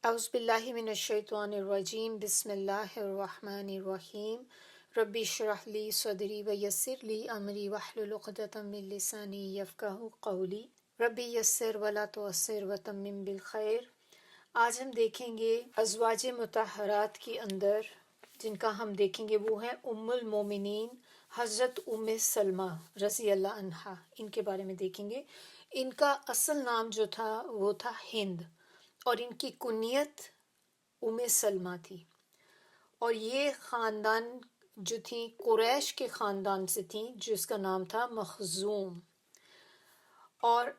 اعوذ باللہ من الشیطان الرجیم بسم اللہ الرحمن الرحیم ربی اشرح لی صدری ویسر لی امری واحلل عقدۃ من لسانی یفقہوا قولی ربی یسر ولا تعسر وتمم بالخیر۔ آج ہم دیکھیں گے ازواج مطہرات کے اندر جن کا ہم دیکھیں گے وہ ہیں ام المومنین حضرت ام سلمہ رضی اللہ عنہا، ان کے بارے میں دیکھیں گے۔ ان کا اصل نام جو تھا وہ تھا ہند، اور ان کی کنیت ام سلمہ تھی، اور یہ خاندان جو تھیں قریش کے خاندان سے تھیں جس کا نام تھا مخزوم۔ اور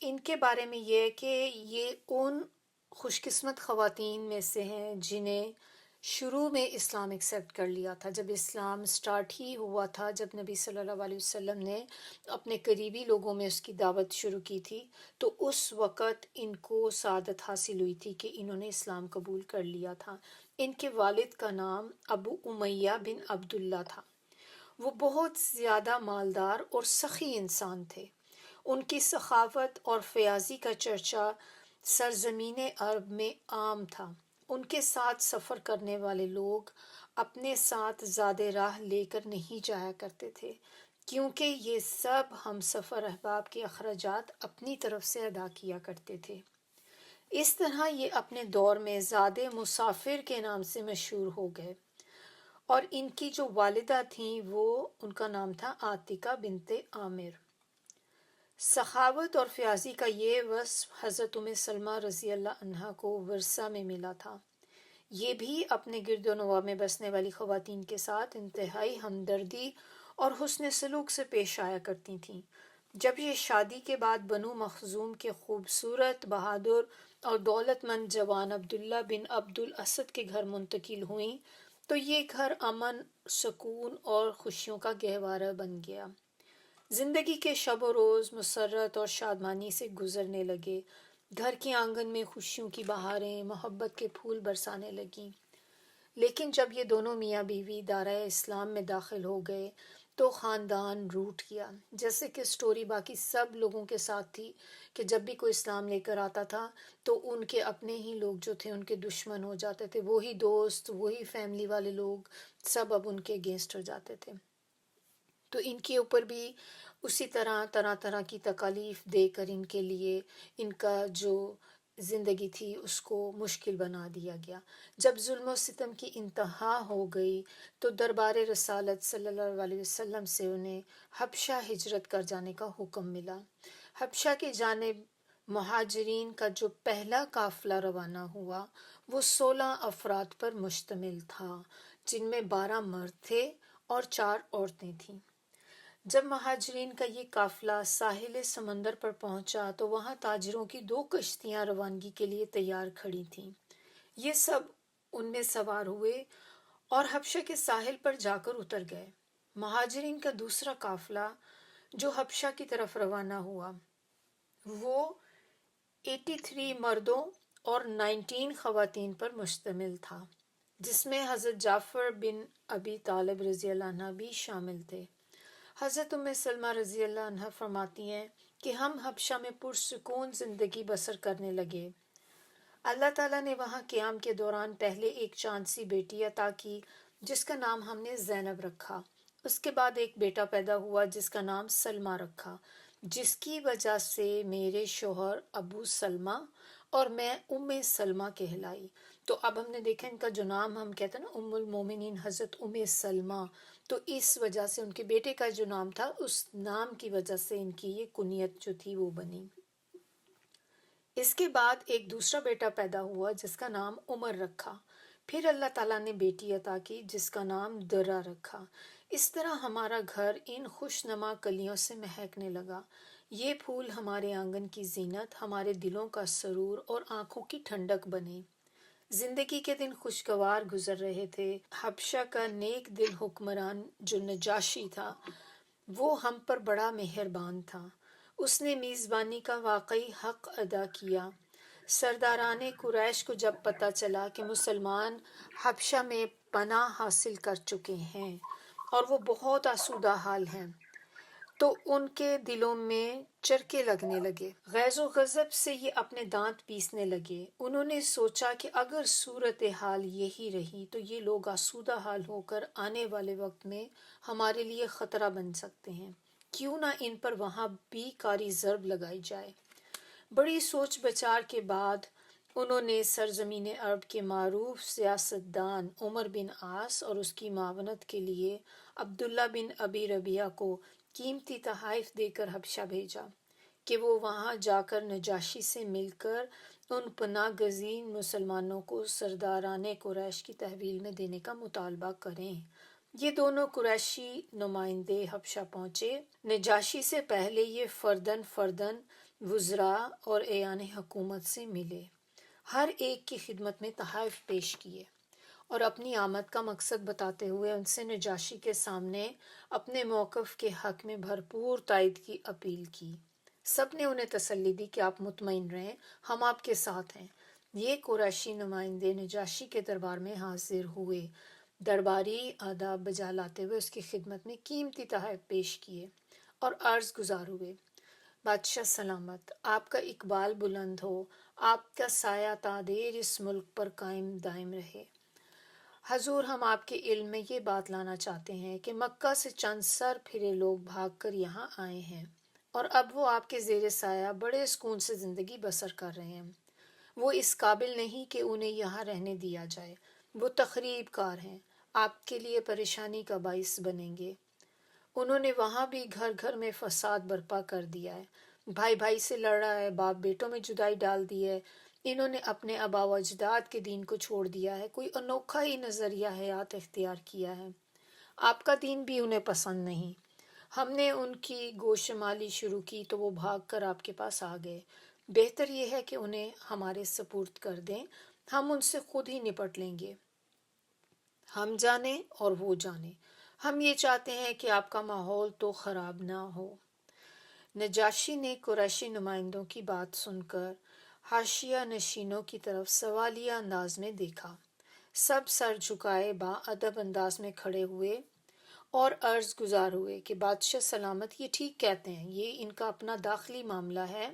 ان کے بارے میں یہ ہے کہ یہ ان خوش قسمت خواتین میں سے ہیں جنہیں شروع میں اسلام ایکسیپٹ کر لیا تھا۔ جب اسلام سٹارٹ ہی ہوا تھا، جب نبی صلی اللہ علیہ وسلم نے اپنے قریبی لوگوں میں اس کی دعوت شروع کی تھی، تو اس وقت ان کو سعادت حاصل ہوئی تھی کہ انہوں نے اسلام قبول کر لیا تھا۔ ان کے والد کا نام ابو امیہ بن عبداللہ تھا۔ وہ بہت زیادہ مالدار اور سخی انسان تھے۔ ان کی سخاوت اور فیاضی کا چرچا سرزمین عرب میں عام تھا۔ ان کے ساتھ سفر کرنے والے لوگ اپنے ساتھ زیادہ راہ لے کر نہیں جایا کرتے تھے، کیونکہ یہ سب ہم سفر احباب کے اخراجات اپنی طرف سے ادا کیا کرتے تھے۔ اس طرح یہ اپنے دور میں زیادہ مسافر کے نام سے مشہور ہو گئے، اور ان کی جو والدہ تھیں وہ ان کا نام تھا عاتکہ بنت عامر۔ سخاوت اور فیاضی کا یہ وصف حضرت ام سلمہ رضی اللہ عنہا کو ورثہ میں ملا تھا۔ یہ بھی اپنے گرد و نواح میں بسنے والی خواتین کے ساتھ انتہائی ہمدردی اور حسن سلوک سے پیش آیا کرتی تھیں۔ جب یہ شادی کے بعد بنو مخزوم کے خوبصورت، بہادر اور دولت مند جوان عبداللہ بن عبد الاسد کے گھر منتقل ہوئیں تو یہ گھر امن، سکون اور خوشیوں کا گہوارہ بن گیا۔ زندگی کے شب و روز مسرت اور شادمانی سے گزرنے لگے۔ گھر کے آنگن میں خوشیوں کی بہاریں، محبت کے پھول برسانے لگیں۔ لیکن جب یہ دونوں میاں بیوی دائرۂ اسلام میں داخل ہو گئے تو خاندان روٹھ گیا۔ جیسے کہ سٹوری باقی سب لوگوں کے ساتھ تھی کہ جب بھی کوئی اسلام لے کر آتا تھا تو ان کے اپنے ہی لوگ جو تھے ان کے دشمن ہو جاتے تھے، وہی دوست، وہی فیملی والے لوگ سب اب ان کے اگینسٹ ہو جاتے تھے۔ تو ان کے اوپر بھی اسی طرح کی تکالیف دے کر ان کے لیے ان کا جو زندگی تھی اس کو مشکل بنا دیا گیا۔ جب ظلم و ستم کی انتہا ہو گئی تو دربار رسالت صلی اللہ علیہ وسلم سے انہیں حبشہ ہجرت کر جانے کا حکم ملا۔ حبشہ کی جانب مہاجرین کا جو پہلا قافلہ روانہ ہوا وہ 16 افراد پر مشتمل تھا، جن میں 12 مرد تھے اور 4 عورتیں تھیں۔ جب مہاجرین کا یہ قافلہ ساحل سمندر پر پہنچا تو وہاں تاجروں کی 2 کشتیاں روانگی کے لیے تیار کھڑی تھیں۔ یہ سب ان میں سوار ہوئے اور حبشہ کے ساحل پر جا کر اتر گئے۔ مہاجرین کا دوسرا قافلہ جو حبشہ کی طرف روانہ ہوا وہ 83 مردوں اور 19 خواتین پر مشتمل تھا، جس میں حضرت جعفر بن ابی طالب رضی اللہ عنہ بھی شامل تھے۔ حضرت ام سلمہ رضی اللہ عنہ فرماتی ہیں کہ ہم حبشہ میں پرسکون زندگی بسر کرنے لگے۔ اللہ تعالیٰ نے وہاں قیام کے دوران پہلے ایک چاند سی بیٹی عطا کی جس کا نام ہم نے زینب رکھا۔ اس کے بعد ایک بیٹا پیدا ہوا جس کا نام سلمہ رکھا، جس کی وجہ سے میرے شوہر ابو سلمہ اور میں ام سلمہ کہلائی۔ تو اب ہم نے دیکھا ان کا جو نام ہم کہتے ہیں نا ام المومنین حضرت ام سلمہ، تو اس وجہ سے ان کے بیٹے کا جو نام تھا اس نام کی وجہ سے ان کی یہ کنیت جو تھی وہ بنی۔ اس کے بعد ایک دوسرا بیٹا پیدا ہوا جس کا نام عمر رکھا۔ پھر اللہ تعالیٰ نے بیٹی عطا کی جس کا نام درہ رکھا۔ اس طرح ہمارا گھر ان خوش نما کلیوں سے مہکنے لگا۔ یہ پھول ہمارے آنگن کی زینت، ہمارے دلوں کا سرور اور آنکھوں کی ٹھنڈک بنے۔ زندگی کے دن خوشگوار گزر رہے تھے۔ حبشہ کا نیک دل حکمران جو نجاشی تھا وہ ہم پر بڑا مہربان تھا۔ اس نے میزبانی کا واقعی حق ادا کیا۔ سرداران قریش کو جب پتہ چلا کہ مسلمان حبشہ میں پناہ حاصل کر چکے ہیں اور وہ بہت آسودہ حال ہیں، تو ان کے دلوں میں چرکے لگنے لگے، غیظ و غضب سے یہ اپنے دانت پیسنے لگے۔ انہوں نے سوچا کہ اگر صورتحال یہی رہی تو یہ لوگ آسودہ حال ہو کر آنے والے وقت میں ہمارے لیے خطرہ بن سکتے ہیں، کیوں نہ ان پر وہاں بھی کاری ضرب لگائی جائے۔ بڑی سوچ بچار کے بعد انہوں نے سرزمین عرب کے معروف سیاستدان عمر بن عاص اور اس کی معاونت کے لیے عبداللہ بن ابی ربیعہ کو قیمتی تحائف دے کر حبشہ بھیجا کہ وہ وہاں جا کر نجاشی سے مل کر ان پناہ گزین مسلمانوں کو سرداران قریش کی تحویل میں دینے کا مطالبہ کریں۔ یہ دونوں قریشی نمائندے حبشہ پہنچے۔ نجاشی سے پہلے یہ فردن فردن وزراء اور ایان حکومت سے ملے، ہر ایک کی خدمت میں تحائف پیش کیے اور اپنی آمد کا مقصد بتاتے ہوئے ان سے نجاشی کے سامنے اپنے موقف کے حق میں بھرپور تائید کی اپیل کی۔ سب نے انہیں تسلی دی کہ آپ مطمئن رہیں، ہم آپ کے ساتھ ہیں۔ یہ قریشی نمائندے نجاشی کے دربار میں حاضر ہوئے، درباری آداب بجا لاتے ہوئے اس کی خدمت میں قیمتی تحائف پیش کیے اور عرض گزار ہوئے، بادشاہ سلامت، آپ کا اقبال بلند ہو، آپ کا سایہ تا دیر اس ملک پر قائم دائم رہے۔ حضور، ہم آپ کے علم میں یہ بات لانا چاہتے ہیں کہ مکہ سے چند سر پھرے لوگ بھاگ کر یہاں آئے ہیں اور اب وہ آپ کے زیر سایہ بڑے سکون سے زندگی بسر کر رہے ہیں۔ وہ اس قابل نہیں کہ انہیں یہاں رہنے دیا جائے، وہ تخریب کار ہیں، آپ کے لیے پریشانی کا باعث بنیں گے۔ انہوں نے وہاں بھی گھر گھر میں فساد برپا کر دیا ہے، بھائی بھائی سے لڑ رہا ہے، باپ بیٹوں میں جدائی ڈال دی ہے، انہوں نے اپنے آباء و اجداد کے دین کو چھوڑ دیا ہے، کوئی انوکھا ہی نظریہ حیات اختیار کیا ہے۔ آپ کا دین بھی انہیں پسند نہیں۔ ہم نے ان کی گوشمالی شروع کی تو وہ بھاگ کر آپ کے پاس آ گئے۔ بہتر یہ ہے کہ انہیں ہمارے سپرد کر دیں، ہم ان سے خود ہی نپٹ لیں گے۔ ہم جانیں اور وہ جانیں، ہم یہ چاہتے ہیں کہ آپ کا ماحول تو خراب نہ ہو۔ نجاشی نے قریشی نمائندوں کی بات سن کر حاشیہ نشینوں کی طرف سوالیہ انداز میں دیکھا۔ سب سر جھکائے با ادب انداز میں کھڑے ہوئے اور عرض گزار ہوئے کہ بادشاہ سلامت، یہ ٹھیک کہتے ہیں، یہ ان کا اپنا داخلی معاملہ ہے،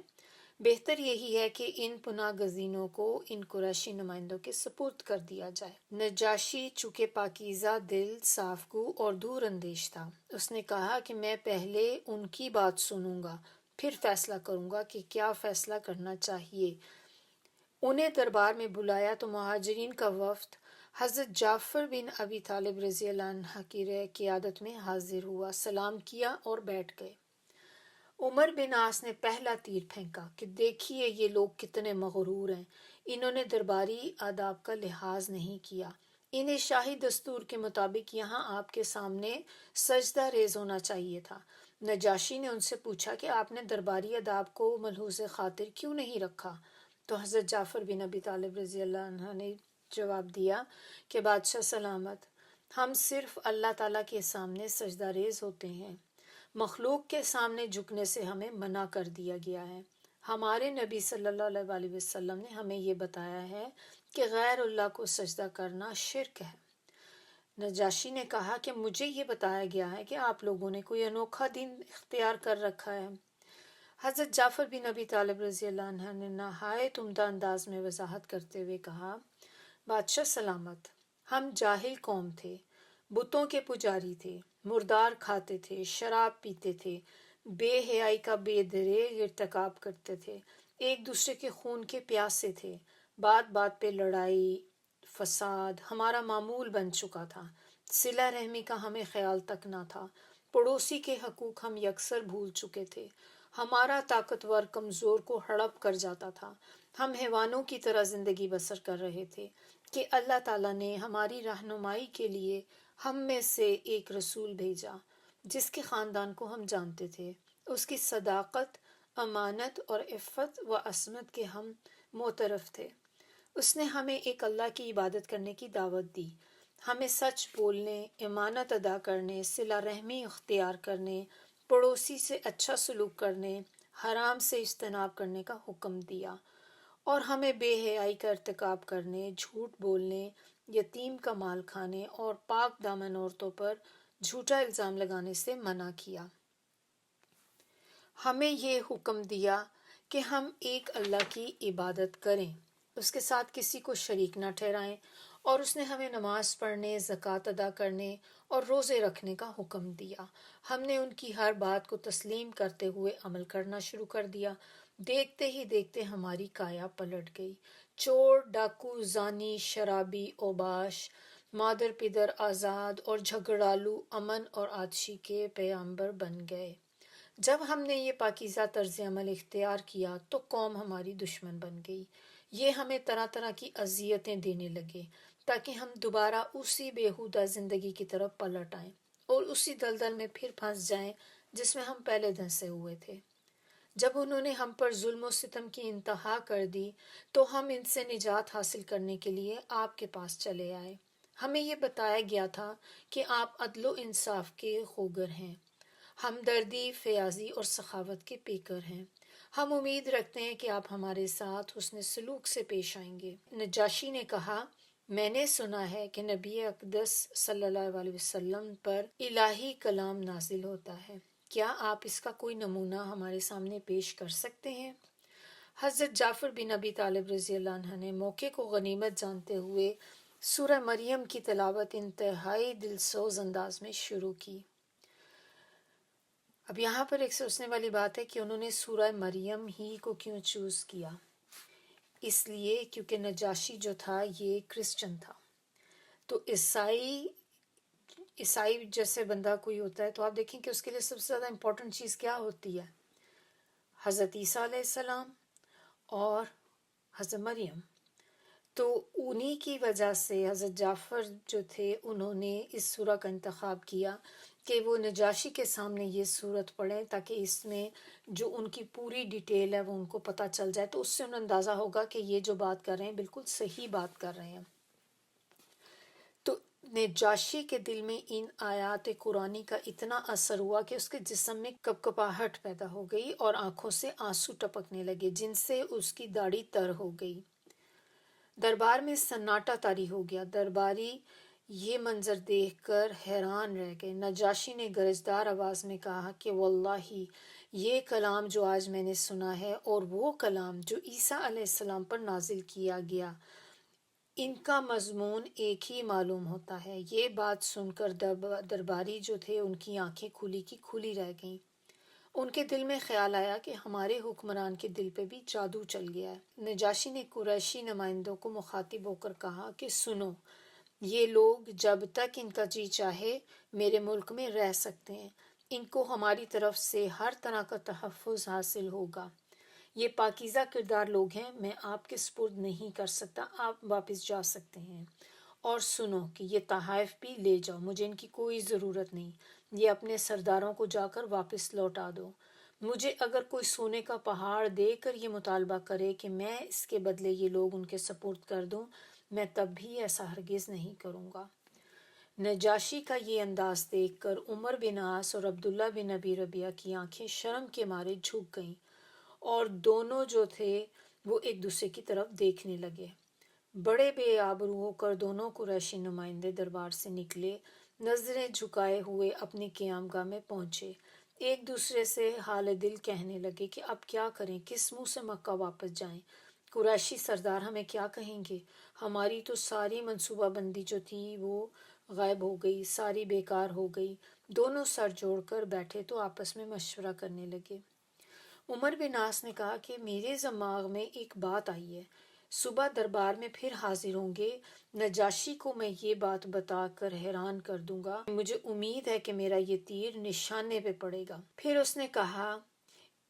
بہتر یہی ہے کہ ان پناہ گزینوں کو ان قریشی نمائندوں کے سپرد کر دیا جائے۔ نجاشی چونکہ پاکیزہ دل، صاف گو اور دور اندیش تھا، اس نے کہا کہ میں پہلے ان کی بات سنوں گا، پھر فیصلہ کروں گا کہ کیا فیصلہ کرنا چاہیے۔ انہیں دربار میں بلایا تو مہاجرین کا وفد حضرت جعفر بن ابی طالب رضی اللہ عنہ کی قیادت میں حاضر ہوا، سلام کیا اور بیٹھ گئے۔ عمر بن عاص نے پہلا تیر پھینکا کہ دیکھیے یہ لوگ کتنے مغرور ہیں، انہوں نے درباری آداب کا لحاظ نہیں کیا، انہیں شاہی دستور کے مطابق یہاں آپ کے سامنے سجدہ ریز ہونا چاہیے تھا۔ نجاشی نے ان سے پوچھا کہ آپ نے درباری آداب کو ملحوظ خاطر کیوں نہیں رکھا؟ تو حضرت جعفر بن ابی طالب رضی اللہ عنہ نے جواب دیا کہ بادشاہ سلامت، ہم صرف اللہ تعالیٰ کے سامنے سجدہ ریز ہوتے ہیں، مخلوق کے سامنے جھکنے سے ہمیں منع کر دیا گیا ہے۔ ہمارے نبی صلی اللہ علیہ وسلم نے ہمیں یہ بتایا ہے کہ غیر اللہ کو سجدہ کرنا شرک ہے۔ نجاشی نے کہا کہ مجھے یہ بتایا گیا ہے کہ آپ لوگوں نے کوئی انوکھا دین اختیار کر رکھا ہے۔ حضرت جعفر بن ابی طالب رضی اللہ عنہ نے نہایت عمدہ انداز میں وضاحت کرتے ہوئے کہا، بادشاہ سلامت، ہم جاہل قوم تھے، بتوں کے پجاری تھے، مردار کھاتے تھے، شراب پیتے تھے، بے حیائی کا بے دریغ ارتکاب کرتے تھے، ایک دوسرے کے خون کے پیاسے تھے، بات بات پہ لڑائی فساد ہمارا معمول بن چکا تھا، صلہ رحمی کا ہمیں خیال تک نہ تھا، پڑوسی کے حقوق ہم یکسر بھول چکے تھے، ہمارا طاقتور کمزور کو ہڑپ کر جاتا تھا، ہم حیوانوں کی طرح زندگی بسر کر رہے تھے کہ اللہ تعالیٰ نے ہماری رہنمائی کے لیے ہم میں سے ایک رسول بھیجا جس کے خاندان کو ہم جانتے تھے، اس کی صداقت، امانت اور عفت و عصمت کے ہم معترف تھے۔ اس نے ہمیں ایک اللہ کی عبادت کرنے کی دعوت دی، ہمیں سچ بولنے، امانت ادا کرنے، صلہ رحمی اختیار کرنے، پڑوسی سے اچھا سلوک کرنے، حرام سے اجتناب کرنے کا حکم دیا، اور ہمیں بے حیائی کا ارتکاب کرنے، جھوٹ بولنے، یتیم کا مال کھانے اور پاک دامن عورتوں پر جھوٹا الزام لگانے سے منع کیا۔ ہمیں یہ حکم دیا کہ ہم ایک اللہ کی عبادت کریں، اس کے ساتھ کسی کو شریک نہ ٹھہرائیں، اور اس نے ہمیں نماز پڑھنے، زکوٰۃ ادا کرنے اور روزے رکھنے کا حکم دیا۔ ہم نے ان کی ہر بات کو تسلیم کرتے ہوئے عمل کرنا شروع کر دیا۔ دیکھتے ہی دیکھتے ہماری کایا پلٹ گئی۔ چور، ڈاکو، زانی، شرابی، اوباش، مادر پدر آزاد اور جھگڑالو امن اور آتشی کے پیغمبر بن گئے۔ جب ہم نے یہ پاکیزہ طرز عمل اختیار کیا تو قوم ہماری دشمن بن گئی۔ یہ ہمیں طرح طرح کی اذیتیں دینے لگے تاکہ ہم دوبارہ اسی بیہودہ زندگی کی طرف پلٹ آئیں اور اسی دلدل میں پھر پھنس جائیں جس میں ہم پہلے دھنسے ہوئے تھے۔ جب انہوں نے ہم پر ظلم و ستم کی انتہا کر دی تو ہم ان سے نجات حاصل کرنے کے لیے آپ کے پاس چلے آئے۔ ہمیں یہ بتایا گیا تھا کہ آپ عدل و انصاف کے خوگر ہیں، ہمدردی، فیاضی اور سخاوت کے پیکر ہیں۔ ہم امید رکھتے ہیں کہ آپ ہمارے ساتھ حسن سلوک سے پیش آئیں گے۔ نجاشی نے کہا، میں نے سنا ہے کہ نبی اقدس صلی اللہ علیہ وسلم پر الہی کلام نازل ہوتا ہے، کیا آپ اس کا کوئی نمونہ ہمارے سامنے پیش کر سکتے ہیں؟ حضرت جعفر بن ابی طالب رضی اللہ عنہ نے موقع کو غنیمت جانتے ہوئے سورہ مریم کی تلاوت انتہائی دلسوز انداز میں شروع کی۔ اب یہاں پر ایک سوچنے والی بات ہے کہ انہوں نے سورہ مریم ہی کو کیوں چوز کیا؟ اس لیے کیونکہ نجاشی جو تھا یہ کرسچن تھا، تو عیسائی جیسے بندہ کوئی ہوتا ہے تو آپ دیکھیں کہ اس کے لیے سب سے زیادہ امپورٹنٹ چیز کیا ہوتی ہے؟ حضرت عیسیٰ علیہ السلام اور حضرت مریم۔ تو انہی کی وجہ سے حضرت جعفر جو تھے انہوں نے اس سورہ کا انتخاب کیا کہ وہ نجاشی کے سامنے یہ سورت پڑھیں تاکہ اس میں جو ان کی پوری ڈیٹیل ہے وہ ان کو پتہ چل جائے، تو اس سے انہیں اندازہ ہوگا کہ یہ جو بات کر رہے ہیں بالکل صحیح بات کر رہے ہیں۔ تو نجاشی کے دل میں ان آیات قرآنی کا اتنا اثر ہوا کہ اس کے جسم میں کپکپاہٹ پیدا ہو گئی اور آنکھوں سے آنسو ٹپکنے لگے جن سے اس کی داڑھی تر ہو گئی۔ دربار میں سناٹا طاری ہو گیا۔ درباری یہ منظر دیکھ کر حیران رہ گئے۔ نجاشی نے گرجدار آواز میں کہا کہ واللہ یہ کلام جو آج میں نے سنا ہے اور وہ کلام جو عیسیٰ علیہ السلام پر نازل کیا گیا، ان کا مضمون ایک ہی معلوم ہوتا ہے۔ یہ بات سن کر درباری جو تھے ان کی آنکھیں کھلی کی کھلی رہ گئیں۔ ان کے دل میں خیال آیا کہ ہمارے حکمران کے دل پہ بھی جادو چل گیا ہے۔ نجاشی نے قریشی نمائندوں کو مخاطب ہو کر کہا کہ سنو، یہ لوگ جب تک ان کا جی چاہے میرے ملک میں رہ سکتے ہیں، ان کو ہماری طرف سے ہر طرح کا تحفظ حاصل ہوگا۔ یہ پاکیزہ کردار لوگ ہیں، میں آپ کے سپرد نہیں کر سکتا، آپ واپس جا سکتے ہیں۔ اور سنو کہ یہ تحائف بھی لے جاؤ، مجھے ان کی کوئی ضرورت نہیں، یہ اپنے سرداروں کو جا کر واپس لوٹا دو۔ مجھے اگر کوئی سونے کا پہاڑ دے کر یہ مطالبہ کرے کہ میں اس کے بدلے یہ لوگ ان کے سپرد کر دوں، میں تب بھی ایسا ہرگز نہیں کروں گا۔ نجاشی کا یہ انداز دیکھ کر عمر بن عاص اور عبداللہ بن ابی ربیعہ کی آنکھیں شرم کے مارے جھک گئیں اور دونوں جو تھے وہ ایک دوسرے کی طرف دیکھنے لگے۔ بڑے بے آبرو ہو کر دونوں قریشی نمائندے دربار سے نکلے، نظریں جھکائے ہوئے اپنی قیام گاہ میں پہنچے۔ ایک دوسرے سے حال دل کہنے لگے کہ اب کیا کریں، کس منہ سے مکہ واپس جائیں، قریشی سردار ہمیں کیا کہیں گے، ہماری تو ساری منصوبہ بندی جو تھی وہ غائب ہو گئی، ساری بیکار ہو گئی۔ دونوں سر جوڑ کر بیٹھے تو آپس میں مشورہ کرنے لگے۔ عمر بن عاص نے کہا کہ میرے دماغ میں ایک بات آئی ہے، صبح دربار میں پھر حاضر ہوں گے، نجاشی کو میں یہ بات بتا کر حیران کر دوں گا، مجھے امید ہے کہ میرا یہ تیر نشانے پہ پڑے گا۔ پھر اس نے کہا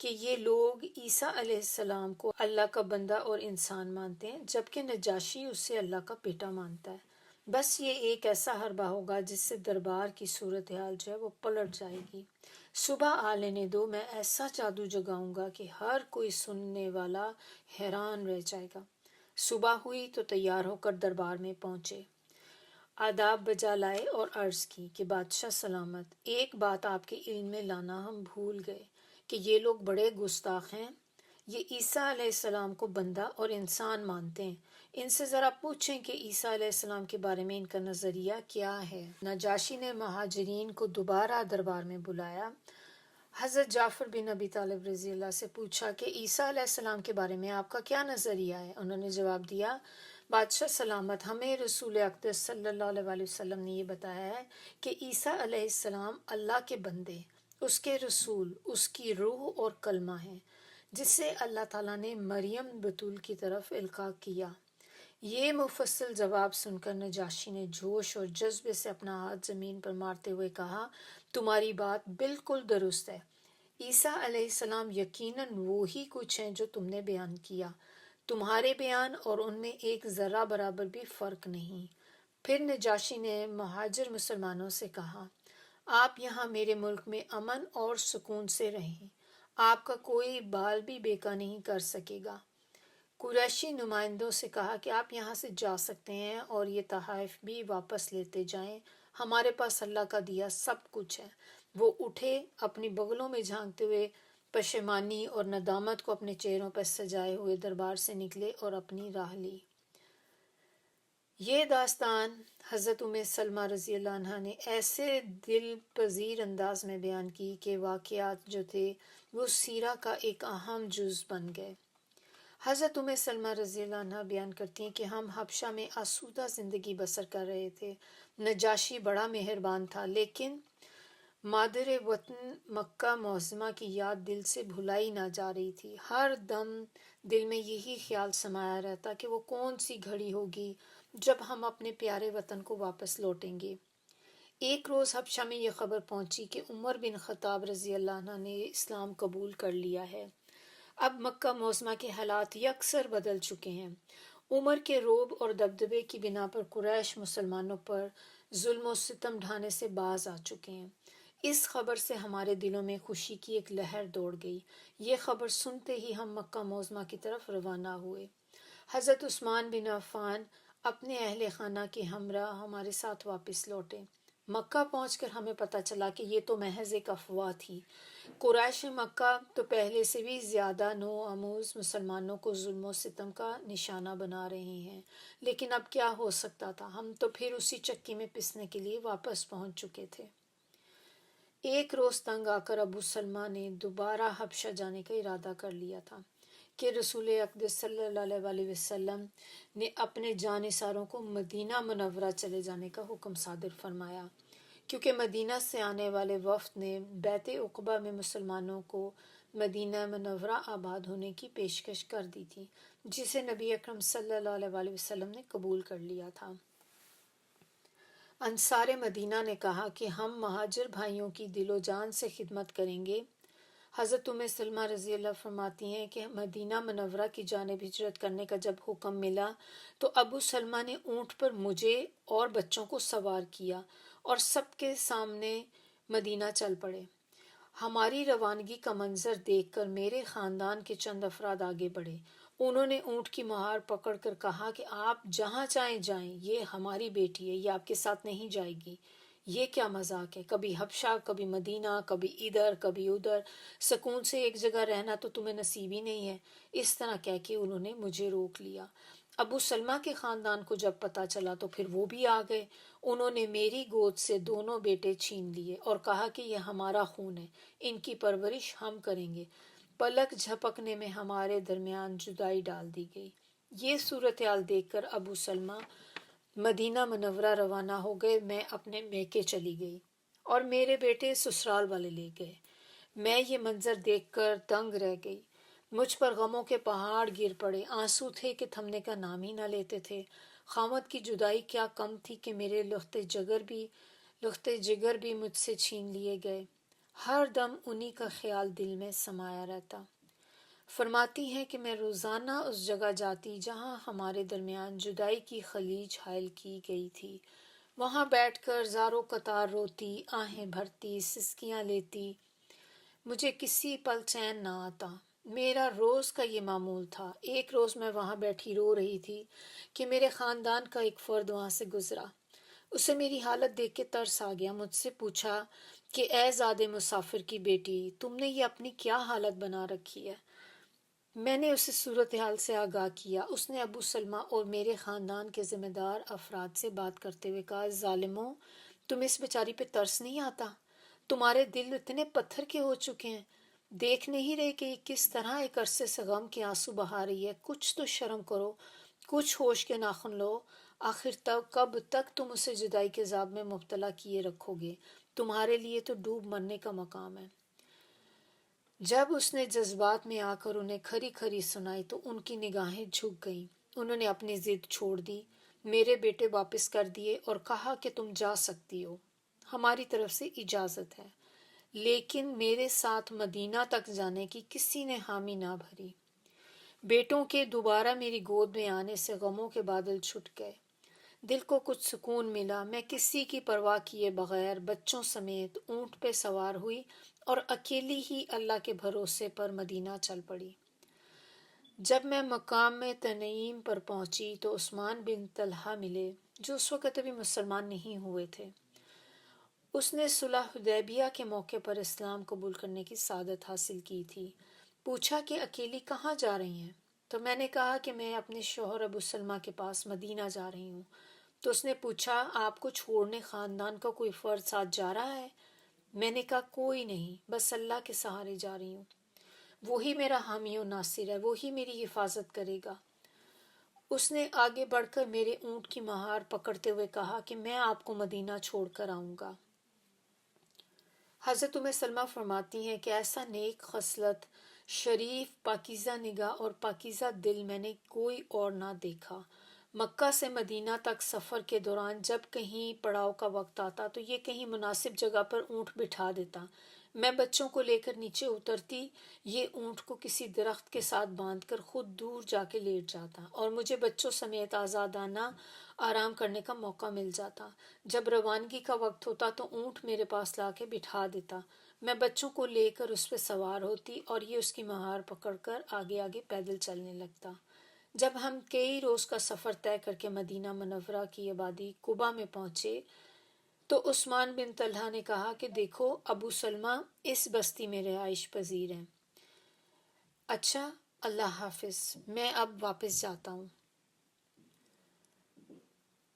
کہ یہ لوگ عیسیٰ علیہ السلام کو اللہ کا بندہ اور انسان مانتے ہیں جبکہ نجاشی اسے اللہ کا بیٹا مانتا ہے۔ بس یہ ایک ایسا حربہ ہوگا جس سے دربار کی صورتحال جو ہے وہ پلٹ جائے گی۔ صبح آ لینے دو، میں ایسا جادو جگاؤں گا کہ ہر کوئی سننے والا حیران رہ جائے گا۔ صبح ہوئی تو تیار ہو کر دربار میں پہنچے، آداب بجا لائے اور عرض کی کہ بادشاہ سلامت، ایک بات آپ کے علم میں لانا ہم بھول گئے کہ یہ لوگ بڑے گستاخ ہیں، یہ عیسیٰ علیہ السلام کو بندہ اور انسان مانتے ہیں، ان سے ذرا پوچھیں کہ عیسیٰ علیہ السلام کے بارے میں ان کا نظریہ کیا ہے۔ نجاشی نے مہاجرین کو دوبارہ دربار میں بلایا۔ حضرت جعفر بن ابی طالب رضی اللہ سے پوچھا کہ عیسیٰ علیہ السلام کے بارے میں آپ کا کیا نظریہ ہے؟ انہوں نے جواب دیا، بادشاہ سلامت، ہمیں رسول اقدس صلی اللہ علیہ وآلہ وسلم نے یہ بتایا ہے کہ عیسیٰ علیہ السلام اللہ کے بندے، اس کے رسول، اس کی روح اور کلمہ ہیں، جس سے اللہ تعالیٰ نے مریم بتول کی طرف القاء کیا۔ یہ مفصل جواب سن کر نجاشی نے جوش اور جذبے سے اپنا ہاتھ زمین پر مارتے ہوئے کہا، تمہاری بات بالکل درست ہے، عیسیٰ علیہ السلام یقیناً وہی کچھ ہیں جو تم نے بیان کیا، تمہارے بیان اور ان میں ایک ذرہ برابر بھی فرق نہیں۔ پھر نجاشی نے مہاجر مسلمانوں سے کہا، آپ یہاں میرے ملک میں امن اور سکون سے رہیں، آپ کا کوئی بال بھی بیکا نہیں کر سکے گا۔ قریشی نمائندوں سے کہا کہ آپ یہاں سے جا سکتے ہیں اور یہ تحائف بھی واپس لیتے جائیں، ہمارے پاس اللہ کا دیا سب کچھ ہے۔ وہ اٹھے، اپنی بغلوں میں جھانکتے ہوئے پشیمانی اور ندامت کو اپنے چہروں پر سجائے ہوئے دربار سے نکلے اور اپنی راہ لی۔ یہ داستان حضرت ام سلمہ رضی اللہ عنہ نے ایسے دل پذیر انداز میں بیان کی کہ واقعات جو تھے وہ سیرہ کا ایک اہم جز بن گئے۔ حضرت ام سلمہ رضی اللہ عنہ بیان کرتی ہیں کہ ہم حبشہ میں آسودہ زندگی بسر کر رہے تھے۔ نجاشی بڑا مہربان تھا، لیکن مادر وطن مکہ معظمہ کی یاد دل سے بھلائی نہ جا رہی تھی۔ ہر دم دل میں یہی خیال سمایا رہتا کہ وہ کون سی گھڑی ہوگی جب ہم اپنے پیارے وطن کو واپس لوٹیں گے۔ ایک روز حبشہ میں یہ خبر پہنچی کہ عمر بن خطاب رضی اللہ عنہ نے اسلام قبول کر لیا ہے۔ اب مکہ معظمہ کے حالات یکسر بدل چکے ہیں۔ عمر کے رعب اور دبدبے کی بنا پر قریش مسلمانوں پر ظلم و ستم ڈھانے سے باز آ چکے ہیں۔ اس خبر سے ہمارے دلوں میں خوشی کی ایک لہر دوڑ گئی۔ یہ خبر سنتے ہی ہم مکہ معظمہ کی طرف روانہ ہوئے۔ حضرت عثمان بن عفان اپنے اہل خانہ کے ہمراہ ہمارے ساتھ واپس لوٹے۔ مکہ پہنچ کر ہمیں پتہ چلا کہ یہ تو محض ایک افواہ تھی۔ قریش مکہ تو پہلے سے بھی زیادہ نو آموز مسلمانوں کو ظلم و ستم کا نشانہ بنا رہے ہیں، لیکن اب کیا ہو سکتا تھا، ہم تو پھر اسی چکی میں پسنے کے لیے واپس پہنچ چکے تھے۔ ایک روز تنگ آ کر ابو سلمہ نے دوبارہ حبشہ جانے کا ارادہ کر لیا تھا کہ رسول اقدس صلی اللہ علیہ وآلہ وسلم نے اپنے جانثاروں کو مدینہ منورہ چلے جانے کا حکم صادر فرمایا، کیونکہ مدینہ سے آنے والے وفد نے بیت عقبہ میں مسلمانوں کو مدینہ منورہ آباد ہونے کی پیشکش کر دی تھی، جسے نبی اکرم صلی اللہ علیہ وآلہ وسلم نے قبول کر لیا تھا۔ انصار مدینہ نے کہا کہ ہم مہاجر بھائیوں کی دل و جان سے خدمت کریں گے۔ حضرت ام سلمہ رضی اللہ فرماتی ہیں کہ مدینہ منورہ کی جانب ہجرت کرنے کا جب حکم ملا تو ابو سلمہ نے اونٹ پر مجھے اور بچوں کو سوار کیا اور سب کے سامنے مدینہ چل پڑے۔ ہماری روانگی کا منظر دیکھ کر میرے خاندان کے چند افراد آگے بڑھے۔ انہوں نے اونٹ کی مہار پکڑ کر کہا کہ آپ جہاں چاہیں جائیں، یہ ہماری بیٹی ہے، یہ آپ کے ساتھ نہیں جائے گی۔ یہ کیا مذاق ہے، کبھی حبشہ، کبھی مدینہ، کبھی ادھر کبھی ادھر، سکون سے ایک جگہ رہنا تو تمہیں نصیب ہی نہیں ہے۔ اس طرح کہہ کے انہوں نے مجھے روک لیا۔ ابو سلمہ کے خاندان کو جب پتہ چلا تو پھر وہ بھی آ گئے۔ انہوں نے میری گود سے دونوں بیٹے چھین لیے اور کہا کہ یہ ہمارا خون ہے، ان کی پرورش ہم کریں گے۔ پلک جھپکنے میں ہمارے درمیان جدائی ڈال دی گئی۔ یہ صورتحال دیکھ کر ابو سلمہ مدینہ منورہ روانہ ہو گئے، میں اپنے میکے چلی گئی اور میرے بیٹے سسرال والے لے گئے۔ میں یہ منظر دیکھ کر دنگ رہ گئی۔ مجھ پر غموں کے پہاڑ گر پڑے، آنسو تھے کہ تھمنے کا نام ہی نہ لیتے تھے۔ خامد کی جدائی کیا کم تھی کہ میرے لخت جگر بھی مجھ سے چھین لیے گئے۔ ہر دم انہی کا خیال دل میں سمایا رہتا۔ فرماتی ہیں کہ میں روزانہ اس جگہ جاتی جہاں ہمارے درمیان جدائی کی خلیج حائل کی گئی تھی، وہاں بیٹھ کر زارو قطار روتی، آہیں بھرتی، سسکیاں لیتی۔ مجھے کسی پل چین نہ آتا۔ میرا روز کا یہ معمول تھا۔ ایک روز میں وہاں بیٹھی رو رہی تھی کہ میرے خاندان کا ایک فرد وہاں سے گزرا۔ اسے میری حالت دیکھ کے ترس آ گیا۔ مجھ سے پوچھا کہ اے زادے مسافر کی بیٹی، تم نے یہ اپنی کیا حالت بنا رکھی ہے؟ میں نے اسے صورتحال سے آگاہ کیا۔ اس نے ابو سلمہ اور میرے خاندان کے ذمہ دار افراد سے بات کرتے ہوئے کہا، ظالموں، تمہیں اس بیچاری پہ ترس نہیں آتا؟ تمہارے دل اتنے پتھر کے ہو چکے ہیں، دیکھ نہیں رہے کہ یہ کس طرح ایک عرصے سے غم کے آنسو بہا رہی ہے؟ کچھ تو شرم کرو، کچھ ہوش کے ناخن لو۔ آخر تک کب تک تم اسے جدائی کے عذاب میں مبتلا کیے رکھو گے؟ تمہارے لیے تو ڈوب مرنے کا مقام ہے۔ جب اس نے جذبات میں آ کر انہیں کھری کھری سنائی تو ان کی نگاہیں جھک گئیں۔ انہوں نے اپنی ضد چھوڑ دی، میرے بیٹے واپس کر دیے اور کہا کہ تم جا سکتی ہو، ہماری طرف سے اجازت ہے، لیکن میرے ساتھ مدینہ تک جانے کی کسی نے حامی نہ بھری۔ بیٹوں کے دوبارہ میری گود میں آنے سے غموں کے بادل چھٹ گئے، دل کو کچھ سکون ملا۔ میں کسی کی پرواہ کیے بغیر بچوں سمیت اونٹ پہ سوار ہوئی اور اکیلی ہی اللہ کے بھروسے پر مدینہ چل پڑی۔ جب میں مقام تنعیم پر پہنچی تو عثمان بن طلحہ ملے، جو اس وقت ابھی مسلمان نہیں ہوئے تھے۔ اس نے صلح حدیبیہ کے موقع پر اسلام قبول کرنے کی سعادت حاصل کی تھی۔ پوچھا کہ اکیلی کہاں جا رہی ہیں؟ تو میں نے کہا کہ میں اپنے شوہر ابو سلمہ کے پاس مدینہ جا رہی ہوں۔ تو اس نے پوچھا آپ کو چھوڑنے خاندان کا کوئی فرد ساتھ جا رہا ہے؟ میں نے کہا کوئی نہیں، بس اللہ کے سہارے جا رہی ہوں، وہی میرا حامی و ناصر ہے، وہی میری حفاظت کرے گا۔ اس نے آگے بڑھ کر میرے اونٹ کی مہار پکڑتے ہوئے کہا کہ میں آپ کو مدینہ چھوڑ کر آؤں گا۔ حضرت سلمہ فرماتی ہیں کہ ایسا نیک خصلت، شریف، پاکیزہ نگاہ اور پاکیزہ دل میں نے کوئی اور نہ دیکھا۔ مکہ سے مدینہ تک سفر کے دوران جب کہیں پڑاؤ کا وقت آتا تو یہ کہیں مناسب جگہ پر اونٹ بٹھا دیتا، میں بچوں کو لے کر نیچے اترتی، یہ اونٹ کو کسی درخت کے ساتھ باندھ کر خود دور جا کے لیٹ جاتا اور مجھے بچوں سمیت آزادانہ آرام کرنے کا موقع مل جاتا۔ جب روانگی کا وقت ہوتا تو اونٹ میرے پاس لا کے بٹھا دیتا، میں بچوں کو لے کر اس پہ سوار ہوتی اور یہ اس کی مہار پکڑ کر آگے آگے پیدل چلنے لگتا۔ جب ہم کئی روز کا سفر طے کر کے مدینہ منورہ کی آبادی قبا میں پہنچے تو عثمان بن طلحہ نے کہا کہ دیکھو ابو سلمہ اس بستی میں رہائش پذیر ہیں۔ اچھا، اللہ حافظ، میں اب واپس جاتا ہوں۔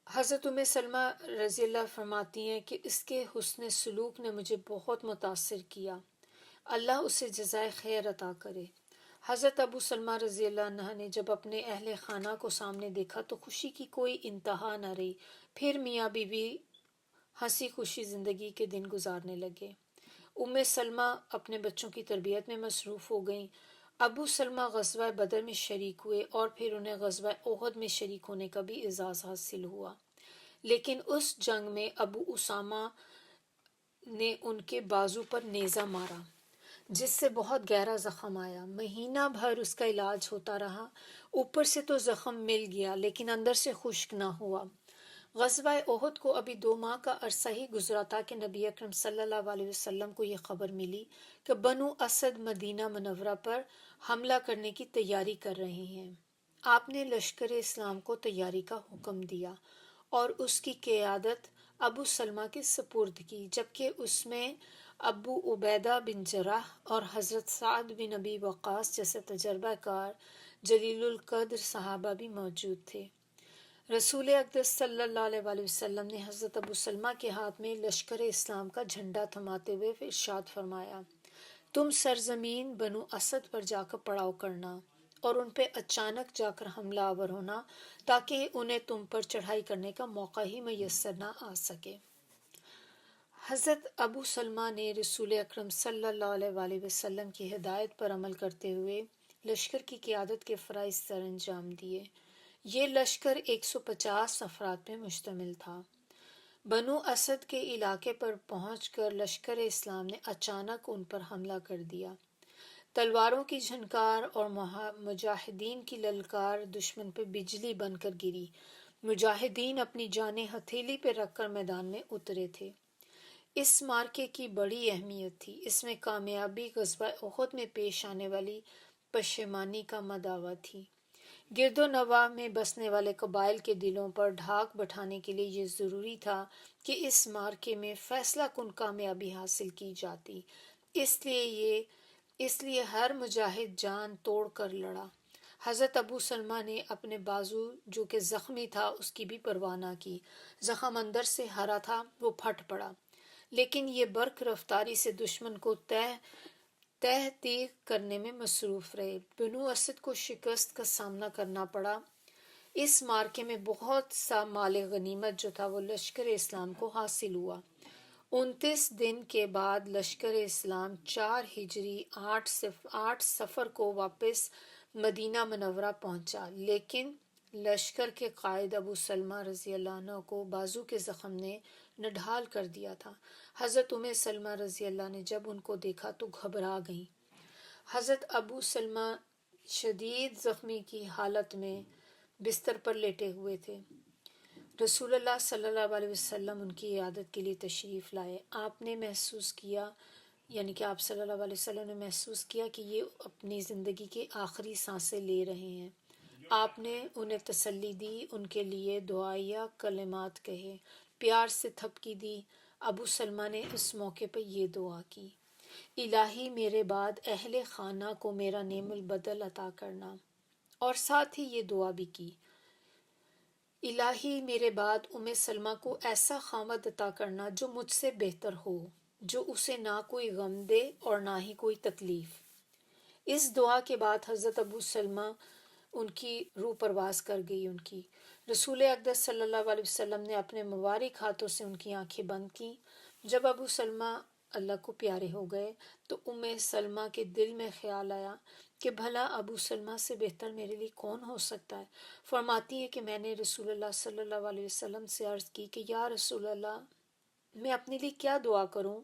حضرت سلمہ رضی اللہ فرماتی ہیں کہ اس کے حسن سلوک نے مجھے بہت متاثر کیا، اللہ اسے جزائے خیر عطا کرے۔ حضرت ابو سلمہ رضی اللہ عنہ نے جب اپنے اہل خانہ کو سامنے دیکھا تو خوشی کی کوئی انتہا نہ رہی، پھر میاں بیوی ہنسی خوشی زندگی کے دن گزارنے لگے۔ سلمہ اپنے بچوں کی تربیت میں مصروف ہو گئیں۔ ابو سلمہ غزوہ بدر میں شریک ہوئے اور پھر انہیں غزوہ احد میں شریک ہونے کا بھی اعزاز حاصل ہوا، لیکن اس جنگ میں ابو اسامہ نے ان کے بازو پر نیزہ مارا جس سے بہت گہرا زخم آیا، مہینہ بھر اس کا علاج ہوتا رہا، اوپر سے تو زخم مل گیا لیکن اندر سے خشک نہ ہوا۔ غزوہ احد کو ابھی 2 ماہ کا عرصہ ہی گزرا تھا کہ نبی اکرم صلی اللہ علیہ وسلم کو یہ خبر ملی کہ بنو اسد مدینہ منورہ پر حملہ کرنے کی تیاری کر رہے ہیں۔ آپ نے لشکر اسلام کو تیاری کا حکم دیا اور اس کی قیادت ابو سلمہ کے سپرد کی، جبکہ اس میں ابو عبیدہ بن جراح اور حضرت سعد بن ابی وقاص جیسے تجربہ کار جلیل القدر صحابہ بھی موجود تھے۔ رسول اقدس صلی اللہ علیہ وسلم نے حضرت ابو سلمہ کے ہاتھ میں لشکر اسلام کا جھنڈا تھماتے ہوئے ارشاد فرمایا، تم سرزمین بنو اسد پر جا کر پڑاؤ کرنا اور ان پہ اچانک جا کر حملہ آور ہونا تاکہ انہیں تم پر چڑھائی کرنے کا موقع ہی میسر نہ آ سکے۔ حضرت ابو سلمہ نے رسول اکرم صلی اللہ علیہ وسلم کی ہدایت پر عمل کرتے ہوئے لشکر کی قیادت کے فرائض سر انجام دیے۔ یہ لشکر 150 افراد پر مشتمل تھا۔ بنو اسد کے علاقے پر پہنچ کر لشکر اسلام نے اچانک ان پر حملہ کر دیا۔ تلواروں کی جھنکار اور مجاہدین کی للکار دشمن پہ بجلی بن کر گری۔ مجاہدین اپنی جانیں ہتھیلی پہ رکھ کر میدان میں اترے تھے۔ اس مارکے کی بڑی اہمیت تھی، اس میں کامیابی غزوہ احد میں پیش آنے والی پشیمانی کا مداوع تھی۔ گرد و نواح میں بسنے والے قبائل کے دلوں پر ڈھاک بٹھانے کے لیے یہ ضروری تھا کہ اس مارکے میں فیصلہ کن کامیابی حاصل کی جاتی، اس لیے ہر مجاہد جان توڑ کر لڑا۔ حضرت ابو سلمہ نے اپنے بازو جو کہ زخمی تھا اس کی بھی پرواہ نہ کی، زخم اندر سے ہرا تھا، وہ پھٹ پڑا۔ لیکن یہ برق رفتاری سے دشمن کو تحقیق کرنے میں مصروف رہے۔ بنو اسد کو شکست کا سامنا کرنا پڑا۔ اس مارکے میں بہت سا مال غنیمت جو تھا وہ لشکر اسلام کو حاصل ہوا۔ 29 دن کے بعد لشکر اسلام 4 ہجری 8 سفر کو واپس مدینہ منورہ پہنچا، لیکن لشکر کے قائد ابو سلمہ رضی اللہ عنہ کو بازو کے زخم نے نڈھال کر دیا تھا۔ حضرت سلمہ رضی اللہ نے جب ان کو دیکھا تو گھبرا گئیں۔ حضرت ابو سلمہ شدید زخمی کی حالت میں بستر پر لیٹے ہوئے تھے۔ رسول اللہ صلی اللہ علیہ وسلم ان کی عیادت کے لیے تشریف لائے۔ آپ نے محسوس کیا، یعنی کہ آپ صلی اللہ علیہ وسلم نے محسوس کیا کہ یہ اپنی زندگی کے آخری سانسیں لے رہے ہیں۔ آپ نے انہیں تسلی دی، ان کے لیے دعائیہ کلمات کہے، پیار سے تھپکی دی۔ ابو سلمہ نے اس موقع پر یہ دعا کی: الہی میرے بعد اہل خانہ کو میرا نعم البدل عطا کرنا، اور ساتھ ہی یہ دعا بھی کی: الہی میرے بعد سلمہ کو ایسا خامد عطا کرنا جو مجھ سے بہتر ہو، جو اسے نہ کوئی غم دے اور نہ ہی کوئی تکلیف۔ اس دعا کے بعد حضرت ابو سلمہ ان کی روح پرواز کر گئی ان کی۔ رسول اقدس صلی اللہ علیہ وسلم نے اپنے مبارک ہاتھوں سے ان کی آنکھیں بند کیں۔ جب ابو سلمہ اللہ کو پیارے ہو گئے تو سلمہ کے دل میں خیال آیا کہ بھلا ابو سلمہ سے بہتر میرے لیے کون ہو سکتا ہے۔ فرماتی ہے کہ میں نے رسول اللہ صلی اللہ علیہ وسلم سے عرض کی کہ یا رسول اللہ، میں اپنے لیے کیا دعا کروں؟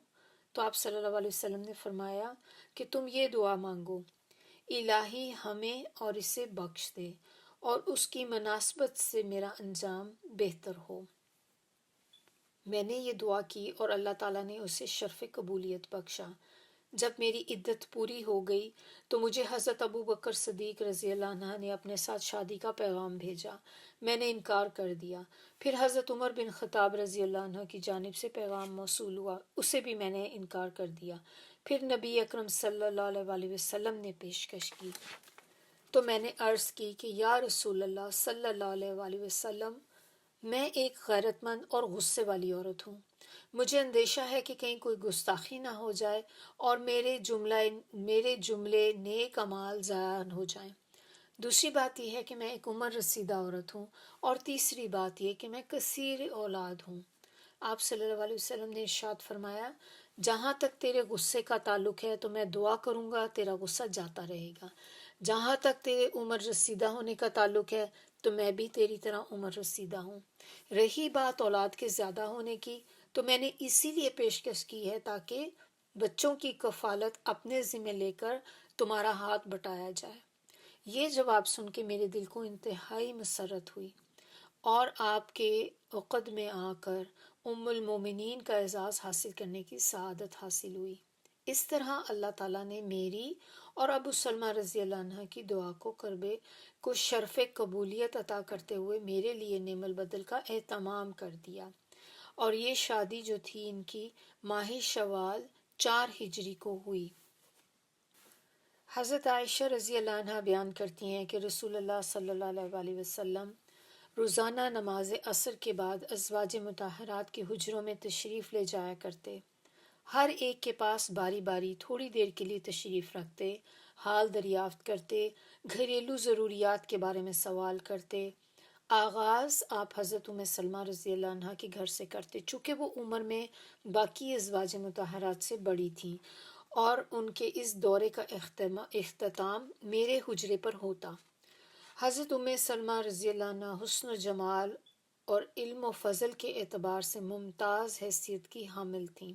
تو آپ صلی اللہ علیہ وسلم نے فرمایا کہ تم یہ دعا مانگو: الہی ہمیں اور اسے بخش دے اور اس کی مناسبت سے میرا انجام بہتر ہو۔ میں نے یہ دعا کی اور اللہ تعالیٰ نے اسے شرف قبولیت بخشا۔ جب میری عدت پوری ہو گئی تو مجھے حضرت ابو بکر صدیق رضی اللہ عنہ نے اپنے ساتھ شادی کا پیغام بھیجا۔ میں نے انکار کر دیا۔ پھر حضرت عمر بن خطاب رضی اللہ عنہ کی جانب سے پیغام موصول ہوا، اسے بھی میں نے انکار کر دیا۔ پھر نبی اکرم صلی اللہ علیہ وسلم نے پیشکش کی تو میں نے عرض کی کہ یا رسول اللہ صلی اللہ علیہ وسلم، میں ایک غیرت مند اور غصے والی عورت ہوں۔ مجھے اندیشہ ہے کہ کہیں کوئی گستاخی نہ ہو جائے اور میرے جملے نیک اعمال ضائع ہو جائیں۔ دوسری بات یہ ہے کہ میں ایک عمر رسیدہ عورت ہوں، اور تیسری بات یہ کہ میں کثیر اولاد ہوں۔ آپ صلی اللہ علیہ وسلم نے ارشاد فرمایا: جہاں تک تیرے غصے کا تعلق ہے تو میں دعا کروں گا تیرا غصہ جاتا رہے گا، جہاں تک تیرے عمر رسیدہ ہونے کا تعلق ہے تو میں بھی تیری طرح عمر رسیدہ ہوں۔ رہی بات اولاد کے زیادہ ہونے کی تو میں نے اسی لیے پیشکش کی ہے تاکہ بچوں کی کفالت اپنے ذمہ لے کر تمہارا ہاتھ بٹایا جائے۔ یہ جواب سن کے میرے دل کو انتہائی مسرت ہوئی اور آپ کے عقد میں آ کر المومنین کا اعزاز حاصل کرنے کی سعادت حاصل ہوئی۔ اس طرح اللہ تعالیٰ نے میری اور ابو سلمہ رضی اللہ عنہ کی دعا کو شرف قبولیت عطا کرتے ہوئے میرے لیے نعم البدل کا اہتمام کر دیا، اور یہ شادی جو تھی ان کی ماہ شوال 4 ہجری کو ہوئی۔ حضرت عائشہ رضی اللہ عنہ بیان کرتی ہیں کہ رسول اللہ صلی اللہ علیہ وسلم روزانہ نماز عصر کے بعد ازواج مطہرات کے حجروں میں تشریف لے جایا کرتے، ہر ایک کے پاس باری باری تھوڑی دیر کے لیے تشریف رکھتے، حال دریافت کرتے، گھریلو ضروریات کے بارے میں سوال کرتے۔ آغاز آپ حضرت سلمہ رضی اللہ عنہ کے گھر سے کرتے، چونکہ وہ عمر میں باقی ازواج مطہرات سے بڑی تھیں، اور ان کے اس دورے کا اختتام میرے حجرے پر ہوتا۔ حضرت سلمہ رضی اللہ عنہ حسن و جمال اور علم و فضل کے اعتبار سے ممتاز حیثیت کی حامل تھیں۔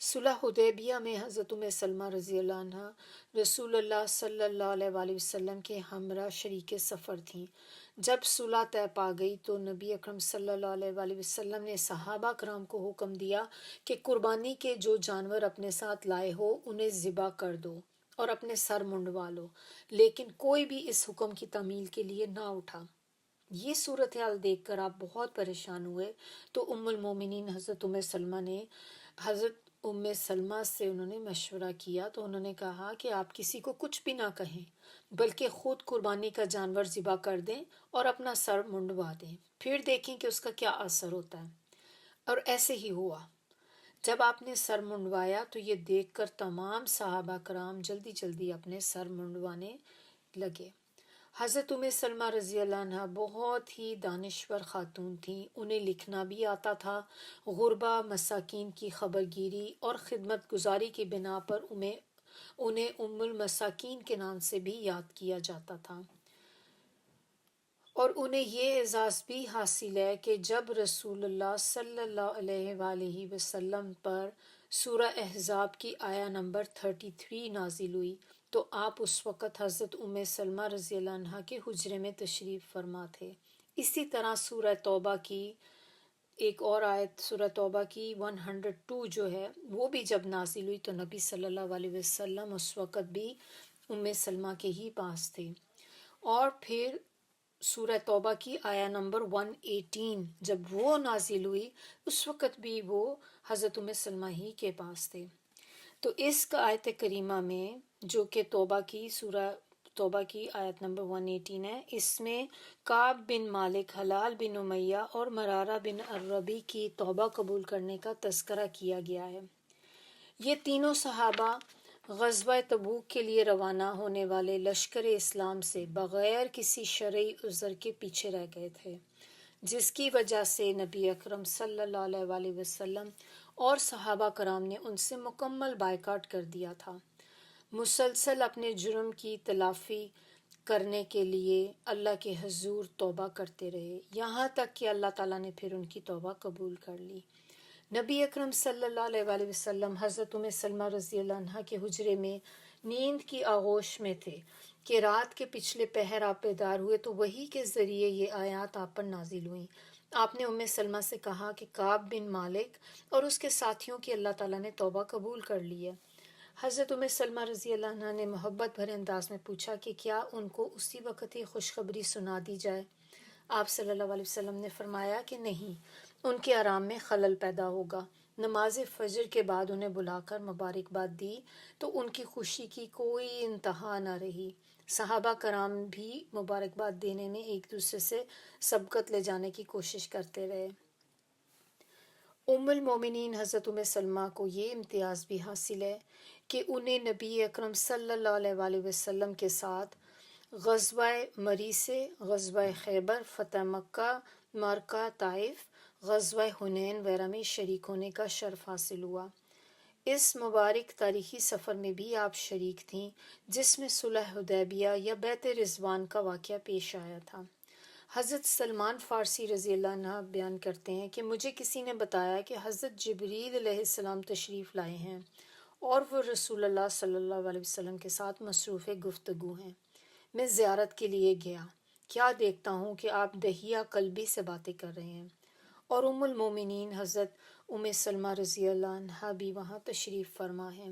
صلح حدیبیہ میں حضرت سلمہ رضی اللہ عنہ رسول اللہ صلی اللہ علیہ وسلم کے ہمراہ شریک سفر تھیں۔ جب صلح طے پا گئی تو نبی اکرم صلی اللہ علیہ وسلم نے صحابہ کرام کو حکم دیا کہ قربانی کے جو جانور اپنے ساتھ لائے ہو انہیں ذبح کر دو اور اپنے سر منڈوا لو، لیکن کوئی بھی اس حکم کی تعمیل کے لیے نہ اٹھا۔ یہ صورتحال دیکھ کر آپ بہت پریشان ہوئے تو المومنین حضرت سلمہ نے حضرت سلمہ سے انہوں نے مشورہ کیا تو انہوں نے کہا کہ آپ کسی کو کچھ بھی نہ کہیں، بلکہ خود قربانی کا جانور ذبح کر دیں اور اپنا سر منڈوا دیں، پھر دیکھیں کہ اس کا کیا اثر ہوتا ہے۔ اور ایسے ہی ہوا۔ جب آپ نے سر منڈوایا تو یہ دیکھ کر تمام صحابہ کرام جلدی جلدی اپنے سر منڈوانے لگے۔ حضرت سلمہ رضی اللہ عنہ بہت ہی دانشور خاتون تھیں، انہیں لکھنا بھی آتا تھا۔ غربا مساکین کی خبر گیری اور خدمت گزاری کی بنا پر انہیں ام المساکین کے نام سے بھی یاد کیا جاتا تھا، اور انہیں یہ اعزاز بھی حاصل ہے کہ جب رسول اللہ صلی اللہ علیہ وآلہ وسلم پر سورہ احزاب کی آیہ نمبر 33 نازل ہوئی تو آپ اس وقت حضرت سلمہ رضی اللہ عنہ کے حجرے میں تشریف فرما تھے۔ اسی طرح سورہ توبہ کی ایک اور آیت، سورہ توبہ کی 102 جو ہے وہ بھی جب نازل ہوئی تو نبی صلی اللہ علیہ وسلم اس وقت بھی سلمہ کے ہی پاس تھے۔ اور پھر سورہ توبہ کی آیہ نمبر 118 جب وہ نازل ہوئی اس وقت بھی وہ حضرت سلمہ ہی کے پاس تھے۔ تو اس آیت کریمہ میں جو کہ سورہ توبہ کی آیت نمبر 118 ہے، اس میں کعب بن مالک، ہلال بن امیہ اور مرارہ بن الربیع کی توبہ قبول کرنے کا تذکرہ کیا گیا ہے۔ یہ تینوں صحابہ غزوہ تبوک کے لیے روانہ ہونے والے لشکر اسلام سے بغیر کسی شرعی عذر کے پیچھے رہ گئے تھے، جس کی وجہ سے نبی اکرم صلی اللہ علیہ وآلہ وسلم اور صحابہ کرام نے ان سے مکمل بائیکاٹ کر دیا تھا۔ مسلسل اپنے جرم کی تلافی کرنے کے لیے اللہ کے حضور توبہ کرتے رہے، یہاں تک کہ اللہ تعالیٰ نے پھر ان کی توبہ قبول کر لی۔ نبی اکرم صلی اللہ علیہ وآلہ وسلم حضرت سلمہ رضی اللہ عنہ کے حجرے میں نیند کی آغوش میں تھے کہ رات کے پچھلے پہر آپ بیدار ہوئے تو وحی کے ذریعے یہ آیات آپ پر نازل ہوئیں۔ آپ نے سلمہ سے کہا کہ کعب بن مالک اور اس کے ساتھیوں کی اللہ تعالیٰ نے توبہ قبول کر لی ہے۔ حضرت سلمہ رضی اللہ عنہ نے محبت بھرے انداز میں پوچھا کہ کیا ان کو اسی وقت ہی خوشخبری سنا دی جائے؟ آپ صلی اللہ علیہ وسلم نے فرمایا کہ نہیں، ان کے آرام میں خلل پیدا ہوگا۔ نماز فجر کے بعد انہیں بلا کر مبارکباد دی تو ان کی خوشی کی کوئی انتہا نہ رہی۔ صحابہ کرام بھی مبارکباد دینے میں ایک دوسرے سے سبقت لے جانے کی کوشش کرتے رہے۔ ام المومنین حضرت سلمہ کو یہ امتیاز بھی حاصل ہے کہ انہیں نبی اکرم صلی اللہ علیہ وآلہ وسلم کے ساتھ غزوہ مریسے، غزوہ خیبر، فتح مکہ، معرکہ طائف، غزوہ حنین وغیرہ میں شریک ہونے کا شرف حاصل ہوا۔ اس مبارک تاریخی سفر میں بھی آپ شریک تھیں جس میں صلح حدیبیہ یا بیعت رضوان کا واقعہ پیش آیا تھا۔ حضرت سلمان فارسی رضی اللہ عنہ بیان کرتے ہیں کہ مجھے کسی نے بتایا کہ حضرت جبریل علیہ السلام تشریف لائے ہیں اور وہ رسول اللہ صلی اللہ علیہ وسلم کے ساتھ مصروف گفتگو ہیں۔ میں زیارت کے لیے گیا، کیا دیکھتا ہوں کہ آپ دہیہ قلبی سے باتیں کر رہے ہیں، اور ام المومنین حضرت سلمہ رضی اللہ عنہ بھی وہاں تشریف فرما ہیں۔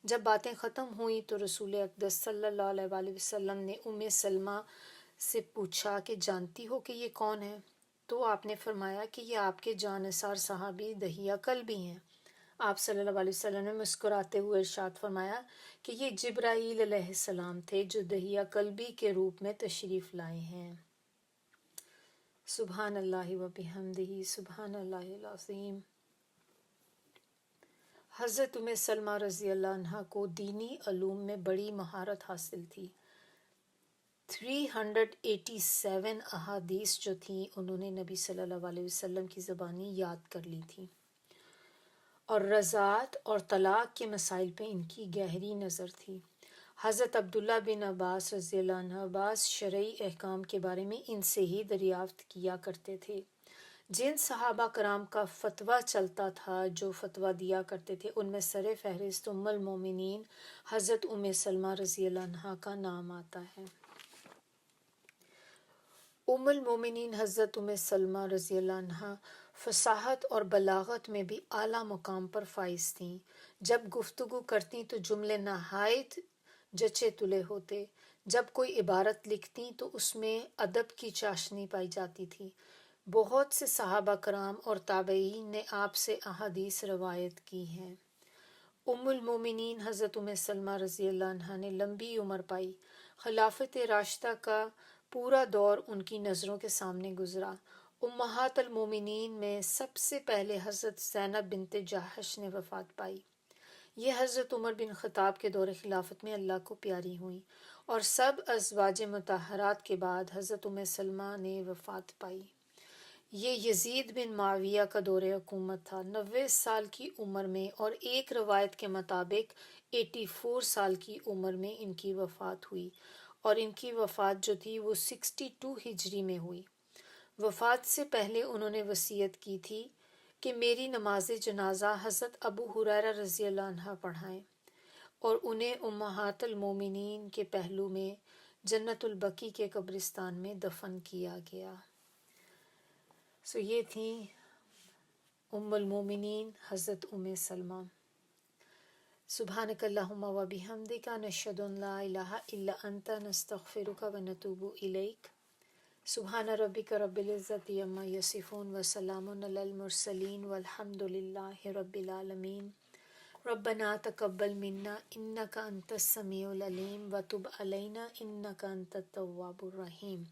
جب باتیں ختم ہوئیں تو رسول اقدس صلی اللہ علیہ وآلہ وسلم نے سلمہ سے پوچھا کہ جانتی ہو کہ یہ کون ہے؟ تو آپ نے فرمایا کہ یہ آپ کے جانثار صحابی دہیہ قلبی ہیں۔ آپ صلی اللہ علیہ وسلم نے مسکراتے ہوئے ارشاد فرمایا کہ یہ جبرائیل علیہ السلام تھے جو دہیہ قلبی کے روپ میں تشریف لائے ہیں۔ سبحان اللہ و بحمدہ، سبحان اللہ العظیم۔ حضرت سلمہ رضی اللہ عنہ کو دینی علوم میں بڑی مہارت حاصل تھی۔ 387 احادیث جو تھیں انہوں نے نبی صلی اللہ علیہ وسلم کی زبانی یاد کر لی تھی، اور رضاعت اور طلاق کے مسائل پہ ان کی گہری نظر تھی۔ حضرت عبداللہ بن عباس رضی اللہ عنہ بعض شرعی احکام کے بارے میں ان سے ہی دریافت کیا کرتے تھے۔ جن صحابہ کرام کا فتویٰ چلتا تھا، جو فتویٰ دیا کرتے تھے، ان میں سر فہرست ام المومنین حضرت سلمہ رضی اللہ عنہ کا نام آتا ہے۔ ام المومنین حضرت سلمہ رضی اللہ عنہ فصاحت اور بلاغت میں بھی اعلیٰ مقام پر فائز تھیں۔ جب گفتگو کرتیں تو جملے نہایت جچے تلے ہوتے، جب کوئی عبارت لکھتیں تو اس میں ادب کی چاشنی پائی جاتی تھی۔ بہت سے صحابہ کرام اور تابعین نے آپ سے احادیث روایت کی ہیں۔ ام المومنین حضرت سلمہ رضی اللہ عنہ نے لمبی عمر پائی۔ خلافت راشدہ کا پورا دور ان کی نظروں کے سامنے گزرا، امہات المومنین میں سب سے پہلے حضرت زینب بنت جحش نے وفات پائی۔ یہ حضرت عمر بن خطاب کے دور خلافت میں اللہ کو پیاری ہوئیں اور سب ازواج مطہرات کے بعد حضرت ام سلمہ نے وفات پائی۔ یہ یزید بن معاویہ کا دور حکومت تھا۔ 90 سال کی عمر میں اور ایک روایت کے مطابق 84 سال کی عمر میں ان کی وفات ہوئی، اور ان کی وفات جو تھی وہ 62 ہجری میں ہوئی۔ وفات سے پہلے انہوں نے وصیت کی تھی کہ میری نماز جنازہ حضرت ابو ہریرہ رضی اللہ عنہ پڑھائیں، اور انہیں امہات المومنین کے پہلو میں جنت البقیع کے قبرستان میں دفن کیا گیا۔ یہ تھیں ام المومنین حضرت ام سلمہ۔ سبحانک اللہم و بحمدک نشہد ان لا الہ الا انت نستغفرک و نتوب الیک۔ سبحان ربک رب العزت عما یصفون وسلام علی المرسلین والحمد للہ رب العالمین۔ ربنا تقبل منا انک انت السمیع العلیم وتب علینا انک انت التواب الرحیم۔